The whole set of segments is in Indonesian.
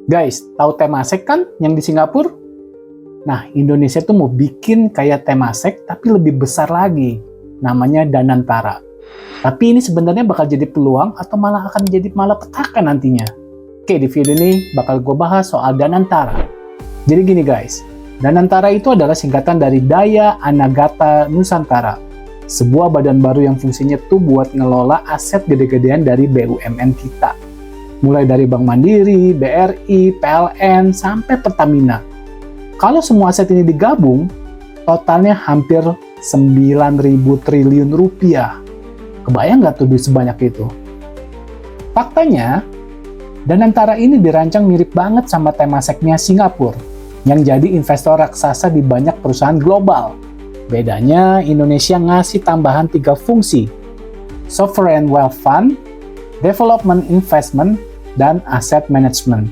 Guys, tahu Temasek kan yang di Singapura? Nah, Indonesia tuh mau bikin kayak Temasek tapi lebih besar lagi. Namanya Danantara. Tapi ini sebenarnya bakal jadi peluang atau malah akan jadi malapetaka nantinya. Oke, di video ini bakal gue bahas soal Danantara. Jadi gini guys, Danantara itu adalah singkatan dari Daya Anagata Nusantara. Sebuah badan baru yang fungsinya tuh buat ngelola aset gede-gedean dari BUMN kita. Mulai dari Bank Mandiri, BRI, PLN, sampai Pertamina. Kalau semua aset ini digabung, totalnya hampir 9.000 triliun rupiah. Kebayang nggak tuh duit sebanyak itu? Faktanya, Danantara ini dirancang mirip banget sama Temaseknya Singapura, yang jadi investor raksasa di banyak perusahaan global. Bedanya, Indonesia ngasih tambahan 3 fungsi: Sovereign Wealth Fund, Development Investment, dan Asset Management.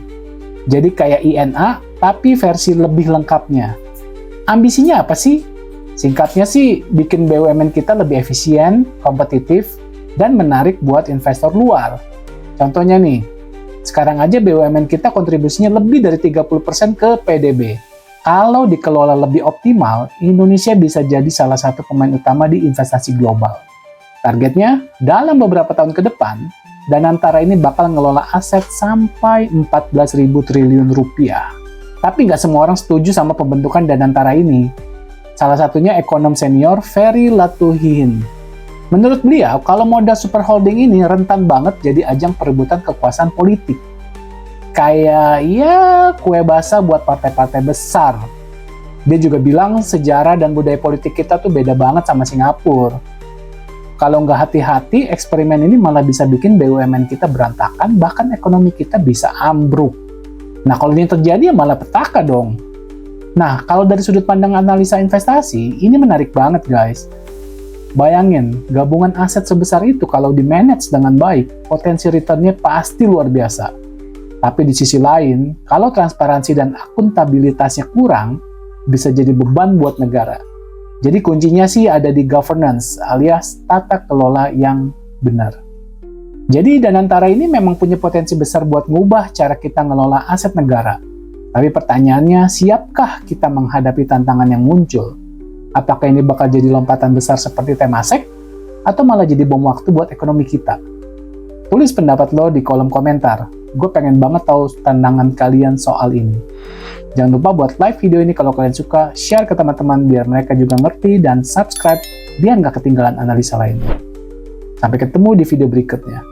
Jadi kayak INA, tapi versi lebih lengkapnya. Ambisinya apa sih? Singkatnya sih, bikin BUMN kita lebih efisien, kompetitif, dan menarik buat investor luar. Contohnya nih, sekarang aja BUMN kita kontribusinya lebih dari 30% ke PDB. Kalau dikelola lebih optimal, Indonesia bisa jadi salah satu pemain utama di investasi global. Targetnya, dalam beberapa tahun ke depan, Danantara ini bakal ngelola aset sampai 14.000 triliun rupiah. Tapi nggak semua orang setuju sama pembentukan Danantara ini. Salah satunya ekonom senior Ferry Latuhihin. Menurut beliau, kalau modal super holding ini rentan banget jadi ajang perebutan kekuasaan politik. Kayak ya kue basah buat partai-partai besar. Dia juga bilang sejarah dan budaya politik kita tuh beda banget sama Singapura. Kalau nggak hati-hati, eksperimen ini malah bisa bikin BUMN kita berantakan, bahkan ekonomi kita bisa ambruk. Nah, kalau ini terjadi ya malah petaka dong. Nah, kalau dari sudut pandang analisa investasi, ini menarik banget guys. Bayangin, gabungan aset sebesar itu kalau di-manage dengan baik, potensi return-nya pasti luar biasa. Tapi di sisi lain, kalau transparansi dan akuntabilitasnya kurang, bisa jadi beban buat negara. Jadi kuncinya sih ada di governance alias tata kelola yang benar. Jadi Danantara ini memang punya potensi besar buat ngubah cara kita ngelola aset negara. Tapi pertanyaannya, siapkah kita menghadapi tantangan yang muncul? Apakah ini bakal jadi lompatan besar seperti Temasek? Atau malah jadi bom waktu buat ekonomi kita? Tulis pendapat lo di kolom komentar. Gue pengen banget tahu pandangan kalian soal ini. Jangan lupa buat like video ini kalau kalian suka, share ke teman-teman biar mereka juga ngerti, dan subscribe biar nggak ketinggalan analisa lainnya. Sampai ketemu di video berikutnya.